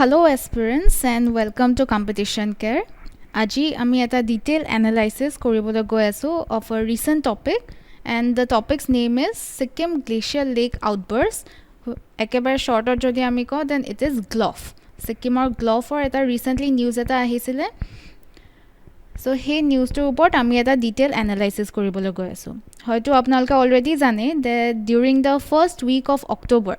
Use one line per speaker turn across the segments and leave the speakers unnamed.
Hello aspirants and welcome to Competition Care. Aji ami eta detailed analysis koribole goi asu of a recent topic, and the topic's name is Sikkim Glacial Lake Outburst. Ekebar shorter jodi ami ko, then it is GLOF. Sikkim or GLOF or eta recently news eta ahisile. So hey news to report ami eta detailed analysis koribole goi asu. Hoyto apnalka already jane that during the first week of October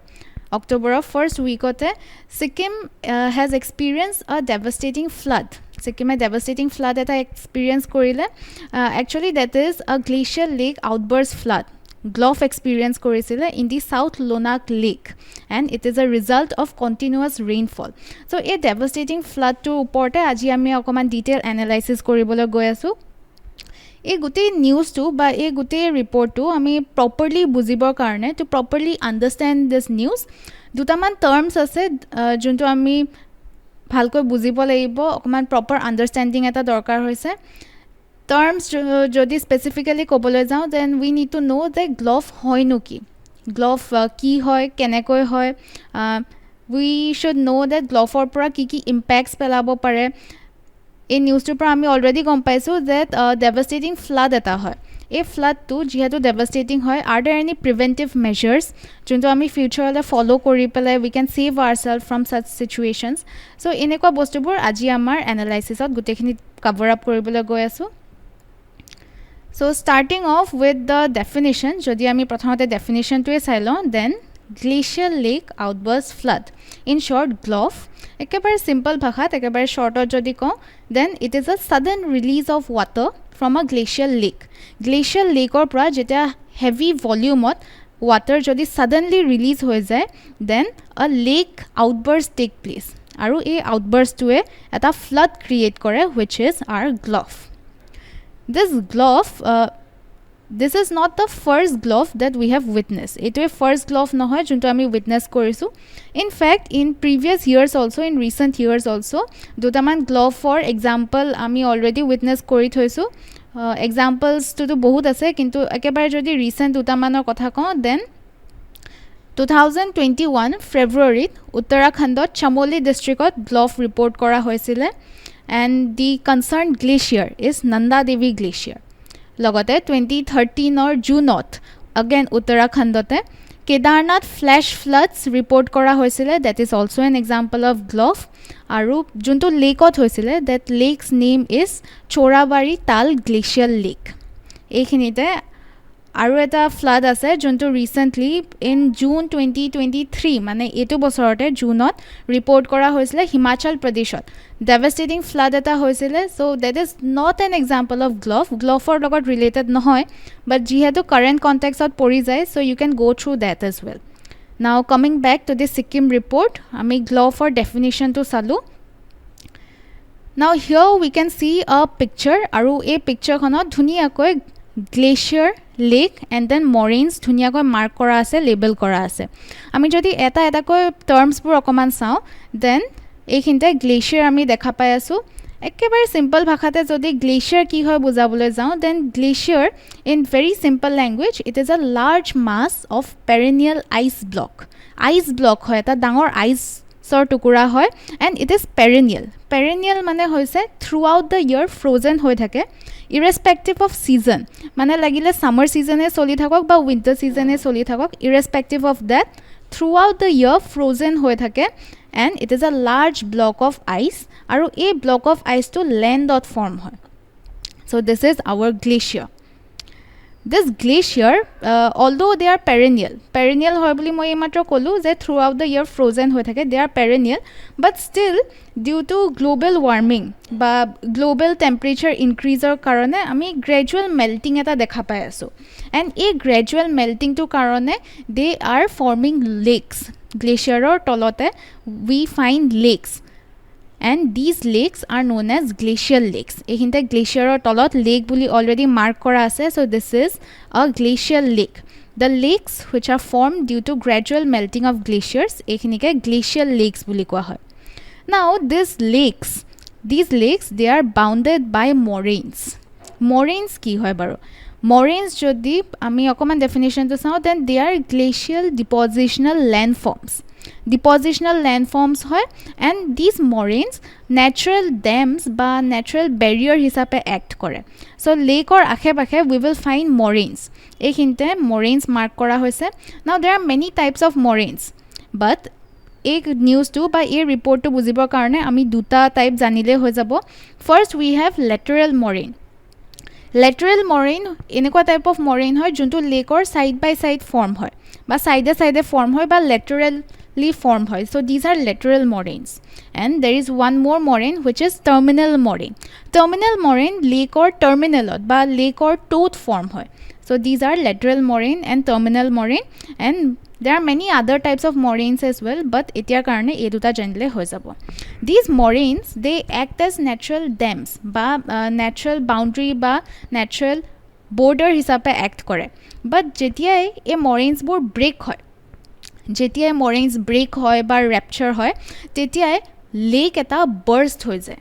of first week ote Sikkim has experienced a devastating flood. Sikkim a devastating flood eta experience korile. Actually that is a glacial lake outburst flood. GLOF experience korisile in the South Lonak Lake, and it is a result of continuous rainfall. So a devastating flood to uporte aji ami okoman detail analysis koribole goi asu. এই গোটেই নিউজটো বা এই গোটেই ৰিপৰ্টটো আমি properly বুজিবৰ কাৰণে two properly understand দিছ news দুটামান টাৰ্মছ আছে যোনটো আমি ভালকৈ বুজিব লাগিব অকমান প্ৰপাৰ আণ্ডাৰষ্টেণ্ডিং এটা দৰকাৰ হৈছে টাৰ্মছ যদি স্পেচিফিকেলি ক'বলৈ যাওঁ দেন উই নিড টু ন' যে গ্লভ হয়নো কি গ্লভ কি হয় কেনেকৈ হয় উই শুড ন' দেট গ্লভৰ পৰা কি কি ইম্পেক্টছ পেলাব পাৰে এই নিউজটোৰ পৰা আমি অলৰেডি গম পাইছোঁ দেট ডেভাষ্টেটিং ফ্লাড এটা হয় এই ফ্লাডটো যিহেতু ডেভাষ্টেটিং হয় আৰ দেৰ এনি প্ৰিভেণ্টিভ মেজাৰ্ছ যোনটো আমি ফিউচাৰলৈ ফ'ল' কৰি পেলাই we can save our self from such situations so' এনেকুৱা বস্তুবোৰ আজি আমাৰ এনালাইচিছত গোটেইখিনি কভাৰ আপ কৰিবলৈ গৈ আছোঁ so' starting off with the definition যদি আমি প্ৰথমতে ডেফিনেশ্যনটোৱে চাই লওঁ then Glacial Lake Outburst Flood. In short, GLOF. একেবাৰে simple ভাষাত একেবাৰে shortত যদি কওঁ then it is a sudden release of water from a glacial lake. Glacial lakeৰ পৰা যেতিয়া heavy volumeত water যদি suddenly release হৈ যায় then a lake outburst take place. আৰু এই outburstটোৱে এটা flood create কৰে which is our GLOF. This GLOF this is not the first GLOF that we have witnessed. It is first GLOF নহয় যোনটো আমি witness কৰিছোঁ. In fact, in previous years also, in recent years also, দুটামান GLOF for example আমি already witness কৰি থৈছোঁ. Examples তো বহুত আছে কিন্তু একেবাৰে যদি recent দুটামানৰ কথা কওঁ then 2021 ফেব্ৰুৱাৰীত উত্তৰাখণ্ডত চামোলি ডিষ্ট্ৰিক্টত GLOF report কৰা হৈছিলে and the concerned glacier is Nanda Devi Glacier. লগতে 2013 জুনত again উত্তৰাখণ্ডতে Kedarnath flash floods report কৰা হৈছিলে that is also an example of GLOF আৰু যোনটো লেকত হৈছিলে that lake's name is Jalukbari Tal Glacial Lake এইখিনিতে আৰু এটা ফ্লাড আছে যোনটো ৰিসেন্টলি ইন জুন 2023 মানে এইটো বছৰতে জুনত ৰিপৰ্ট কৰা হৈছিলে হিমাচল প্ৰদেশত ডেভাষ্টেটিং ফ্লাড এটা হৈছিলে so that is not an example of গ্লফৰ লগত ৰিলেটেড নহয় বাট যিহেতু কাৰেণ্ট কনটেক্সত পৰি যায় so you can go through that as well now coming back to the Sikkim report আমি গ্লফৰ ডেফিনিশ্যনটো চালোঁ নাও হিয়াৰ উই কেন সি আ পিকচাৰ আৰু এই পিকচাৰখনত ধুনীয়াকৈ গ্লেচিয়াৰ লেক এণ্ড দেন মৰেইনছ ধুনীয়াকৈ মাৰ্ক কৰা আছে লেবেল কৰা আছে আমি যদি এটা এটাকৈ টাৰ্মছবোৰ অকণমান চাওঁ দেন এইখিনিতে গ্লেচিয়াৰ আমি দেখা পাই আছোঁ একেবাৰে চিম্পল ভাষাতে যদি গ্লেচিয়াৰ কি হয় বুজাবলৈ যাওঁ then glacier in very simple language it is a large mass of perennial ice block হয় এটা ডাঙৰ আইচৰ টুকুৰা হয় এণ্ড ইট ইজ পেৰেনিয়েল মানে হৈছে through out the year frozen হৈ থাকে irrespective of season মানে লাগিলে summer season এ চলি থাকক বা winter season এ চলি থাকক irrespective of that throughout the year frozen হৈ থাকে and it is a large block of ice আৰু এই block of ice to land form হয় so this is our glacier this glacier although they are perennial হয় বুলি মই এইমাত্ৰ ক'লো যে throughout the year frozen হৈ থাকে they are perennial but still due to global warming বা global temperature increaseৰ কাৰণে আমি gradual melting এটা দেখা পাই আছোঁ and এই gradual melting to কাৰণে they are forming lakes glacierৰ তলতে we find lakes and these lakes are known as glacial lakes এইখিনিতে গ্লেচিয়াৰৰ তলত লেক বুলি already mark কৰা আছে so this is a glacial lake the lakes which are formed due to gradual melting of glaciers এইখিনিকে glacial lakes বুলি কোৱা হয় now these lakes they are bounded by moraines কি হয় বাৰু moraines যদি আমি অকমান definition to চাওঁ then they are glacial depositional landforms ডিপজিশনাল ল্যান্ডফৰ্মছ হয় এণ্ড দিজ মৰেইনছ নেচাৰেল ডেমছ বা নেচাৰেল বেৰিয়াৰ হিচাপে এক্ট কৰে চ' লেকৰ আশে পাশে উই উইল ফাইণ্ড মৰেইনছ এইখিনিতে মৰেইনছ মাৰ্ক কৰা হৈছে নাও দেৰ আৰ মেনি টাইপছ অফ মৰেইনছ বাট এই নিউজটো বা এই ৰিপৰ্টটো বুজিবৰ কাৰণে আমি দুটা টাইপ জানিলে হৈ যাব first we have lateral moraine lateral moraine এনেকুৱা টাইপ অফ মৰেইন হয় যোনটো লেকৰ ছাইড বাই ছাইড ফৰ্ম হয় বা ছাইডে ছাইডে ফৰ্ম হয় বা লেটাৰেলি ফৰ্ম হয় so' these are lateral moraines and there is one more moraine which is terminal moraine লেকৰ টাৰ্মিনেলত বা লেকৰ টোত ফৰ্ম হয় so' these are lateral moraine and terminal moraine and there are many other types of moraines as well but etiar karone ei duta janile hoy jabo these moraines they act as natural dams ba natural boundary ba natural border hisabe act kore but jetia ei moraines bor break hoy jetia moraines break hoy ba rupture hoy tetia lake eta burst hoy jay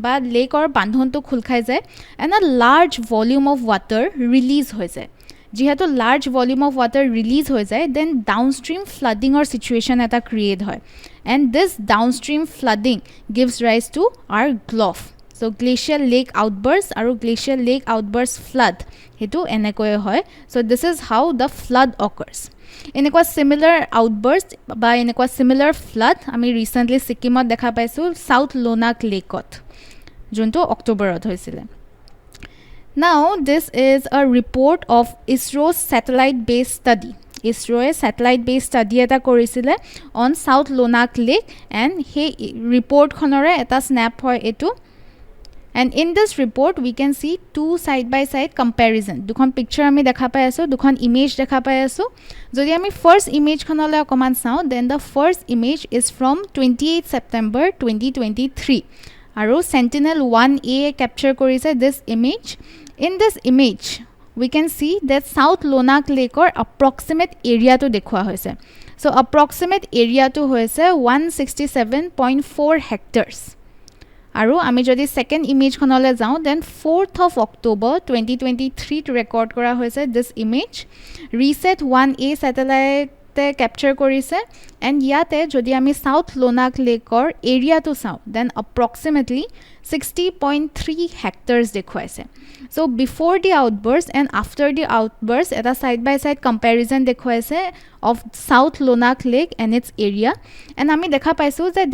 ba lake or bandhon to khul khai jay and a large volume of water release hoy jay যিহেতু large volume of water release হৈ যায় then downstream ফ্লাডিঙৰ situation এটা create হয় and this downstream flooding gives rise to our GLOF so' glacial lake outburst আৰু glacial lake outburst flood সেইটো এনেকৈয়ে হয় so' this is how the flood occurs এনেকুৱা চিমিলাৰ আউটবাৰ্ষ্ট বা এনেকুৱা চিমিলাৰ ফ্লাড আমি ৰিচেণ্টলি ছিকিমত দেখা পাইছোঁ চাউথ লোনাক লেকত যোনটো অক্টোবৰত হৈছিলে Now, this is a report of ISRO's satellite-based study. ISRO's satellite-based study eta korisile on South Lonak Lake and he report khonore eta snap hoy etu. And in this report, we can see two side-by-side comparison. Dukhon picture ami dekha pai aso, dukhon image dekha pai aso. Jodi ami first image khonole okoman sao, then the first image is from 28 September 2023. Aru Sentinel-1A capture korise this image. In this image, we can see that South Lonak Lake or approximate area to dekhwa hoise. So approximate area to hoise 167.4 hectares. Aru ami jodi second image khonole jao then 4th of October 2023 to record kora hoise this image. Reset 1A satellite capture korise and yate jodi ami South Lonak Lake or area to sao then approximately 60.3 hectares dekhwaise so before the outburst and after the outburst eta side by side comparison dekhwaise of South Lonak Lake and its area and ami dekha paisu that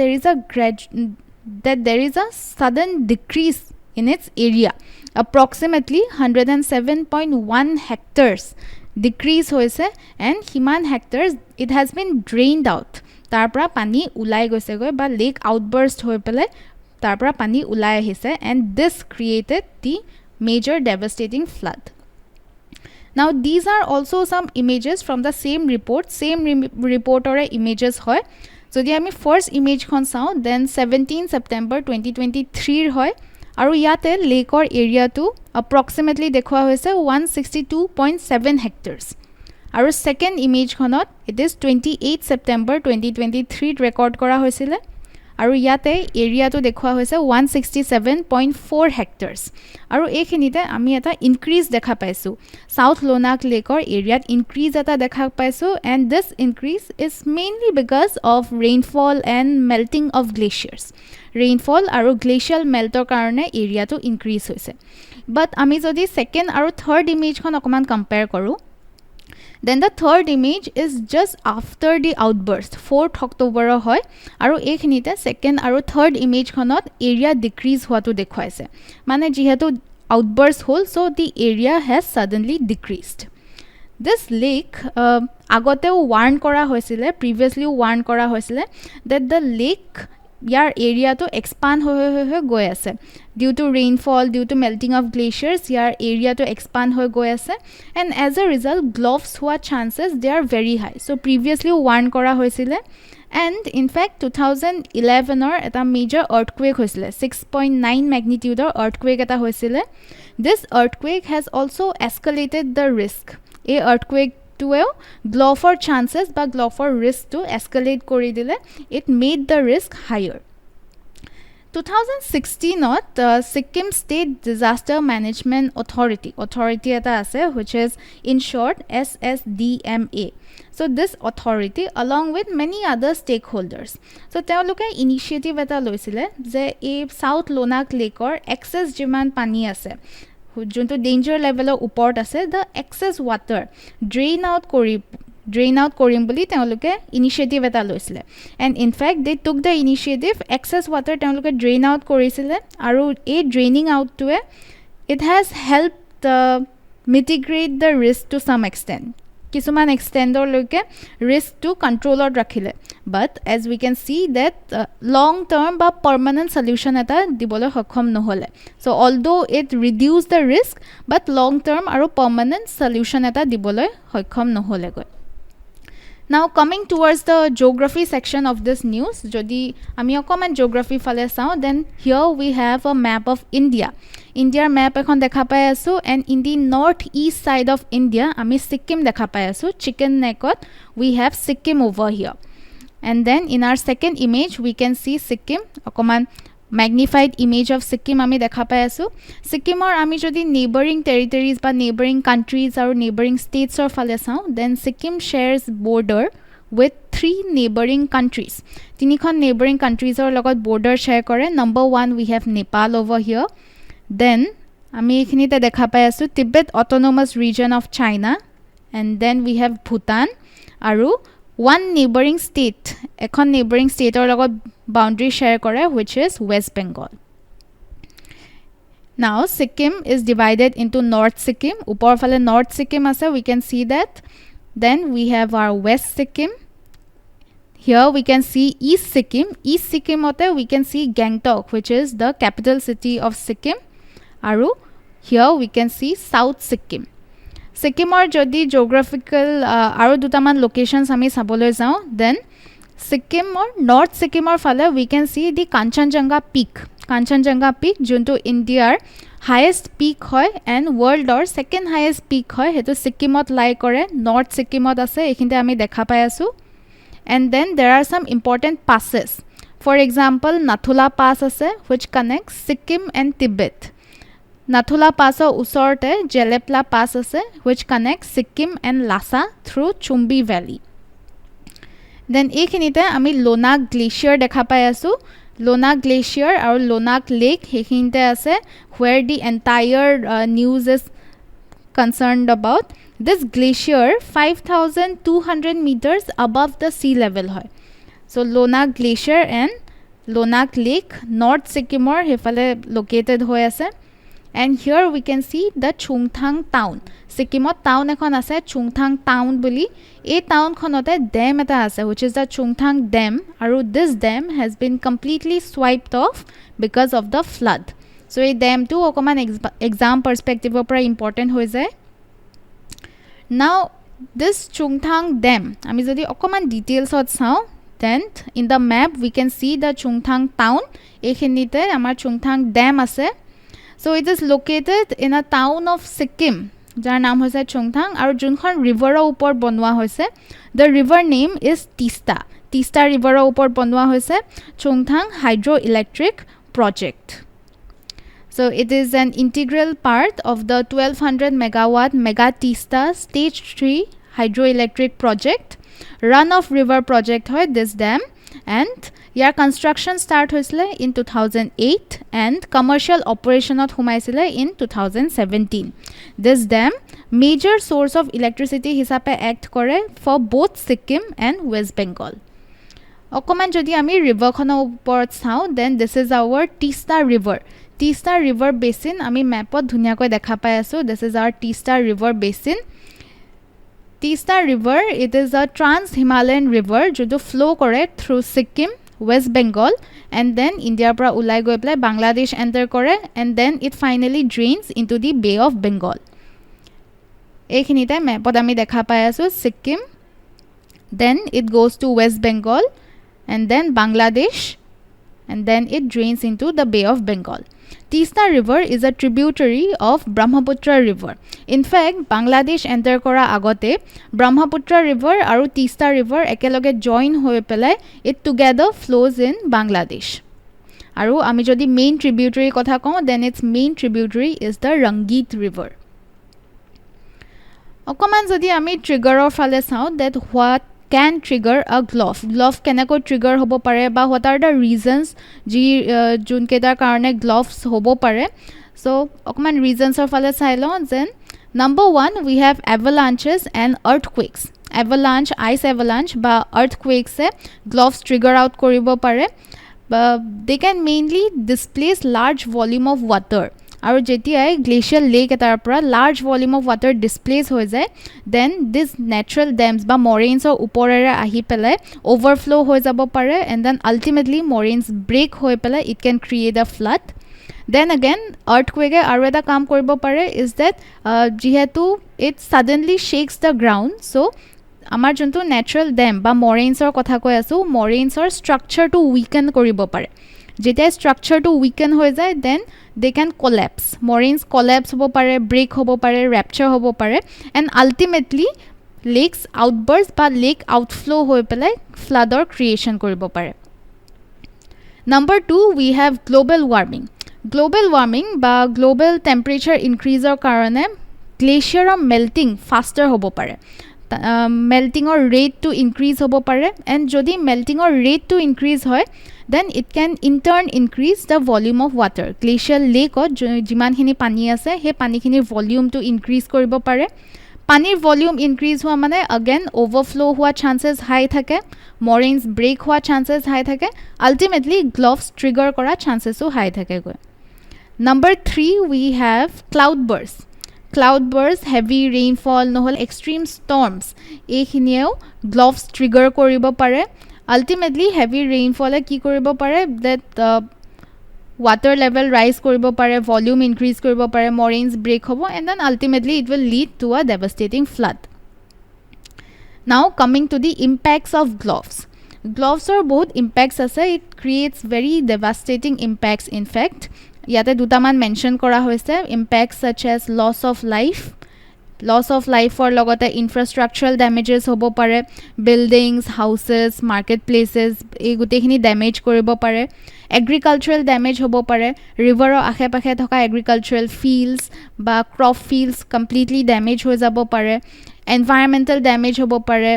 there is a sudden decrease in its area approximately 107.1 hectares decrease hoise and himan hectares it has been drained out tar pra pani ulai goise goi ba lake outburst hoi pele tar pra pani ulai ahise and this created the major devastating flood now these are also some images from the same report or images hoy jodi ami first image khon sao then 17 September 2023 hoy আৰু ইয়াতে লেকৰ এৰিয়াটো approximately দেখুৱা হৈছে 162.7 hectares আৰু second ইমেজখনত it is 28 September 2023 record কৰা হৈছিল আৰু ইয়াতে এৰিয়াটো দেখুৱা হৈছে 167.4 hectares আৰু এইখিনিতে আমি এটা ইনক্ৰিজ দেখা পাইছো সাউথ লোনাক লেকৰ এৰিয়াত ইনক্ৰিজ এটা দেখা পাইছো and this increase is mainly because of rainfall and melting of glaciers rainfall আৰু glacial meltৰ কাৰণে এৰিয়াটো ইনক্ৰিজ হৈছে but আমি যদি সেকেন্ড আৰু থাৰ্ড ইমেজখন অকমান কম্পেয়াৰ কৰো then the third image is just after the outburst 4th October hoy aru ekhinite second aru third image khonot area decrease hoatu dekhwaise mane jihetu outburst hol so the area has suddenly decreased this lake agote warn kora hoisile previously warn kora hoisile that the lake yar area to expand hoy goi ase due to rainfall due to melting of glaciers yar area to expand hoy goi ase and as a result globs hua chances they are very high so previously warn kora hoisile and in fact 2011 or eta major earthquake hoisile 6.9 magnitude or earthquake eta hoisile this earthquake has also escalated the risk a earthquake gloffer chances বা gloffer risk to escalate kori dile it made the risk higher 2016ত Sikkim State Disaster Management Authority এটা আছে which is in short SSDMA. So this authority along with many other stakeholders. So তেওঁলোকে initiative এটা লৈছিলে যে এই South Lonak Lakeৰ excess যিমান পানী আছে যোনটো danger levelৰ ওপৰত আছে the excess water drain out কৰিম বুলি তেওঁলোকে ইনিচিয়েটিভ এটা লৈছিলে and in fact they took the initiative excess water তেওঁলোকে drain out কৰিছিলে আৰু এই draining out টোৱে it has helped mitigate the risk to some extent কিছুমান extender লৈকে risk to controlত ৰাখিলে but as we can see that long term বা permanent solution এটা দিবলৈ সক্ষম নহলে so although it reduced the risk but long term আৰু permanent solution এটা দিবলৈ সক্ষম নহলে গৈ Now coming towards the geography section of this news, jodi ami okoman geography fale sao, then here we have a map of India. India map ekhon dekha pai asu and in the northeast side of India ami Sikkim dekha pai asu. Chicken neckot we have Sikkim over here. And then in our second image we can see Sikkim okoman magnified image of Sikkim ami dekha pai asu Sikkim or ami jodi neighboring territories ba neighboring countries or neighboring states or fale sao then Sikkim shares border with 3 neighboring countries tinikhon neighboring countries or logot border share kore number 1 we have Nepal over here then ami ekhinite dekha pai asu Tibet autonomous region of China and then we have Bhutan aru one neighboring state ekhon neighboring state or logot boundary share kore which is West Bengal now Sikkim is divided into North Sikkim upor phale North Sikkim ase we can see that then we have our West Sikkim here we can see East Sikkim ote we can see Gangtok which is the capital city of Sikkim aru here we can see South Sikkim Sikkimor jodi geographical aru dutaman locations ami sabole jao then Sikkim or North Sikkim or phale we can see the Kanchenjunga peak junto India's highest peak hoy and world or second highest peak hoy hetu Sikkimot lie kore North Sikkimot ase ekhinte ami dekha pai asu and then there are some important passes for example Nathula pass ase which connects Sikkim and Tibet Nathula pass usorte Jelepla pass ase which connects Sikkim and Lhasa through Chumbi Valley then ekhinite ami Lonak glacier dekha pai asu Lonak glacier or Lonak lake hekinte ase where the entire news is concerned about this glacier 5200 meters above the sea level hoy so Lonak glacier and Lonak lake North Sikkimor hefale located hoy ase and here we can see the Chungthang town Sikkimot town ekhon ase Chungthang town boli ei town khonote dam eta ase which is the Chungthang dam aru this dam has been completely swiped off because of the flood so ei dam tu okoman exam perspective opra important hoy jay now this Chungthang dam ami jodi okoman details ot sao then in the map we can see the Chungthang town ekhinite amar Chungthang dam ase so it is located in a town of Sikkim jar naam hoise Chungthang aru junkhon river upor bonwa hoise the river name is Tista river upor bonwa hoise Chungthang hydroelectric project so it is an integral part of the 1200 megawatt mega Tista stage 3 hydroelectric project runoff river project hoy this dam and your construction start hoisle in 2008 and commercial operation ot humaisile in 2017 this dam major source of electricity hisabe act kore for both Sikkim and West Bengal okoman jodi ami river khono upor sao then this is our Tista river basin ami map ot dhunia koi dekha pai asu this is our Tista river basin Tista river it is a trans Himalayan river jodo flow kore through Sikkim West Bengal and then India pra ulai goi play Bangladesh enter kore and then it finally drains into the Bay of Bengal ekhinite map ot ami dekha pai asu Sikkim then it goes to West Bengal and then Bangladesh and then it drains into the Bay of Bengal Tista river is a tributary of Brahmaputra river in fact Bangladesh enter kora agote Brahmaputra river aru Tista river ekeloge join hoi pelai it together flows in Bangladesh আৰু আমি যদি main tributary কথা কওঁ then it's main tributary is the Rangit river অকমান যদি আমি ট্ৰিগাৰৰ ফালে চাওঁ that what can trigger a glove কেনেকৈ ট্ৰিগাৰ হ'ব পাৰে বা what are the reasons যি যোনকেইটাৰ কাৰণে gloves হ'ব পাৰে so অকমান reasonsৰ ফালে চাই লওঁ যেন number 1 we have avalanches and earthquakes ice avalanche বা earthquakes gloves trigger out কৰিব পাৰে they can mainly displace large volume of water আৰু যেতিয়াই গ্লেচিয়াল লেক এটাৰ পৰা large volume of water displace হৈ যায় দেন দিছ নেচাৰেল ডেমছ বা মৰেইনছৰ ওপৰেৰে আহি পেলাই অভাৰফ্ল' হৈ যাব পাৰে এণ্ড দেন আল্টিমেটলি মৰেইনছ ব্ৰেক হৈ পেলাই ইট কেন ক্ৰিয়েট আ ফ্লাড দেন এগেইন আৰ্থকুৱেকে আৰু এটা কাম কৰিব পাৰে ইজ ডেট যিহেতু ইট ছাডেনলি শ্বেকছ দ্য গ্ৰাউণ্ড চ' আমাৰ যোনটো নেচাৰেল ডেম বা মৰেইনছৰ কথা কৈ আছোঁ মৰেইনছৰ ষ্ট্ৰাকচাৰটো উইকেন কৰিব পাৰে যেতিয়া ষ্ট্ৰাকচাৰটো উইকেন হৈ যায় দেন দে কেন কলেপছ মৰেইনছ কলেপছ হ'ব পাৰে ব্ৰেক হ'ব পাৰে ৰেপচাৰ হ'ব পাৰে এণ্ড আল্টিমেটলি লেকছ আউটবাৰ্ষ্ট বা লেক আউটফ্ল' হৈ পেলাই ফ্লাডৰ ক্ৰিয়েশ্যন কৰিব পাৰে number 2 we have global warming বা গ্ল'বেল টেম্পাৰেচাৰ ইনক্ৰিজৰ কাৰণে গ্লেচিয়াৰৰ মেল্টিং ফাষ্টাৰ হ'ব পাৰে মেল্টিঙৰ ৰেটটো ইনক্ৰিজ হ'ব পাৰে এণ্ড যদি মেল্টিঙৰ ৰেটটো ইনক্ৰিজ হয় then it can in turn increase the volume of water glacial lake jimankhini pani ase he pani khini volume to increase koribo pare panir volume increase hua mane again overflow hua chances high thake moraines break hua chances high thake ultimately gloves trigger kora chances so high thake go number 3 we have cloudburst heavy rainfall nohol extreme storms e khinieo gloves trigger koribo pare ultimately heavy rainfall ki koribo pare that water level rise koribo pare volume increase koribo pare moraines break hobo and then ultimately it will lead to a devastating flood now coming to the impacts of gloves are both impacts ase it creates very devastating impacts in fact yate duta man mention kora hoise impacts such as loss of life for logote infrastructural damages hobo pare buildings houses marketplaces ei gutekhini damage koribo pare agricultural damage hobo pare river akhe pakhe thoka agricultural fields ba crop fields completely damage ho jabo pare environmental damage hobo pare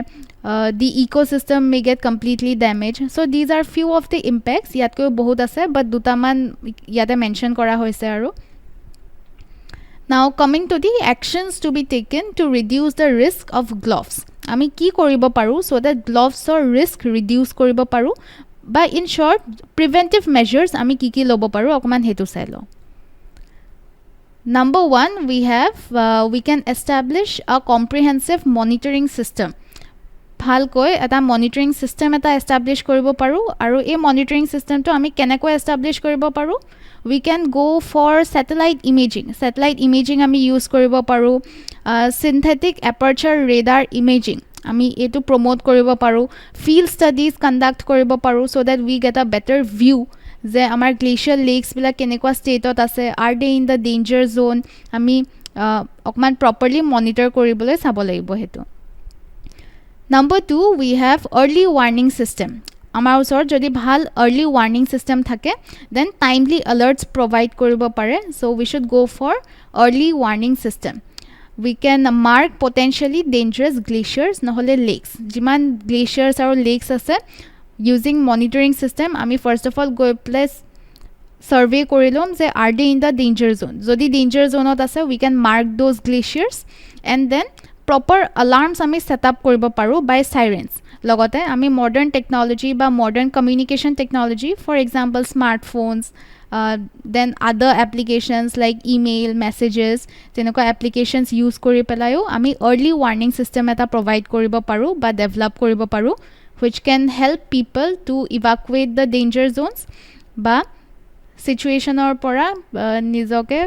the ecosystem may get completely damaged so these are few of the impacts yatko bahut ase but duta man yate mention kora hoise aru now coming to the actions to be taken to reduce the risk of gloves ami ki koribo paru so that gloves or risk reduce koribo paru by in short preventive measures ami ki lobo paru okman hetu sailo number 1 we can establish a comprehensive monitoring system ভালকৈ এটা monitoring system এটা establish কৰিব পাৰো আৰু এই monitoring সিস্টেমটো আমি কেনেকৈ establish কৰিব পাৰো we can go for satellite imaging আমি ইউজ কৰিব পাৰো synthetic aperture radar imaging আমি এটো প্ৰমোট কৰিব পাৰো field studies conduct কৰিব পাৰো so that we get a better view যে আমাৰ glacial lakes বিলাক কেনেকুৱা ষ্টেটত আছে are they in the danger zone আমি অকমান properly monitor কৰিবলৈ চাব লাগিব হেতু Number 2 we have early warning system আমাৰ ওচৰত যদি ভাল early warning system থাকে then timely alerts provide কৰিব পাৰে so we should go for early warning system we can mark potentially dangerous glaciers নহলে lakes jiman glaciers আৰু lakes আছে using monitoring system আমি first of all go place survey korilom je are they in the danger zone jodi danger zone ot ase we can mark those glaciers and then proper alarms ami set up koribo paru by sirens logote ami modern technology ba modern communication technology for example smartphones then other applications like email messages tenoko applications use kori pelayo ami early warning system eta provide koribo paru ba develop koribo paru which can help people to evacuate the danger zones ba situation or pora nijoke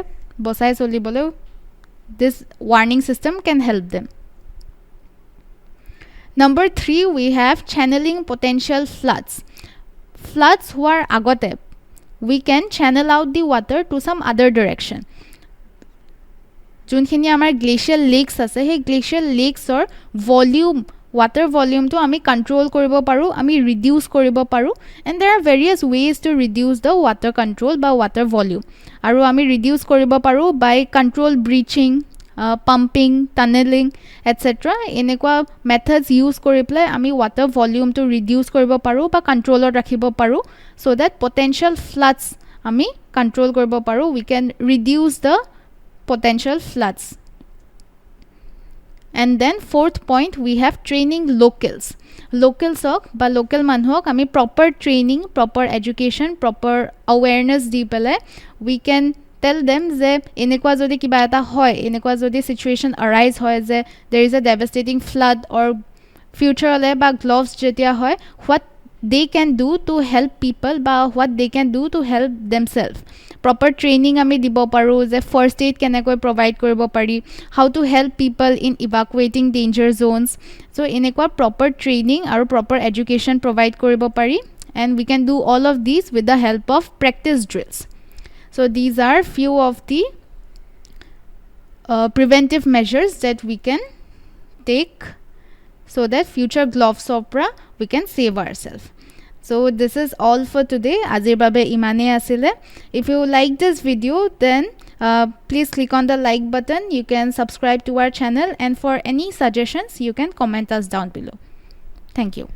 bosai solibole this warning system can help them number 3 we have channeling potential floods who are agote we can channel out the water to some other direction junkhini amar glacial lakes ase he glacial lakes or volume water volume to ami control koribo paru, ami reduce koribo paru, and there are various ways to reduce the water control by water volume. Aru ami reduce koribo paru by control breaching, pumping, tunneling, etc. Enekwa methods use kori pele ami water volume to reduce koribo paru ba control rakhibo paru, so that potential floods ami control koribo paru. We can reduce the potential floods. And then fourth point, we have training locals. Locals hok ba local manhok ami proper training, proper education, proper awareness di pele we can tell them যে এনেকুৱা যদি কিবা এটা হয়, এনেকুৱা যদি situation arise হয় যে there is a devastating flood or future le ba gloves jetia hoy, what they can do to help people ba what they can do to help themselves. Proper training ami dibo paru je first aid kenekoi provide koribo pari, how to help people in evacuating danger zones. So enekwa proper training aru proper education provide koribo pari, and we can do all of these with the help of practice drills. So these are few of the preventive measures that we can take so that future gloves opera we can save ourselves. So this is all for today. Azir babe imane asile. If you like this video, then please click on the like button. You can subscribe to our channel, and for any suggestions you can comment us down below. Thank you.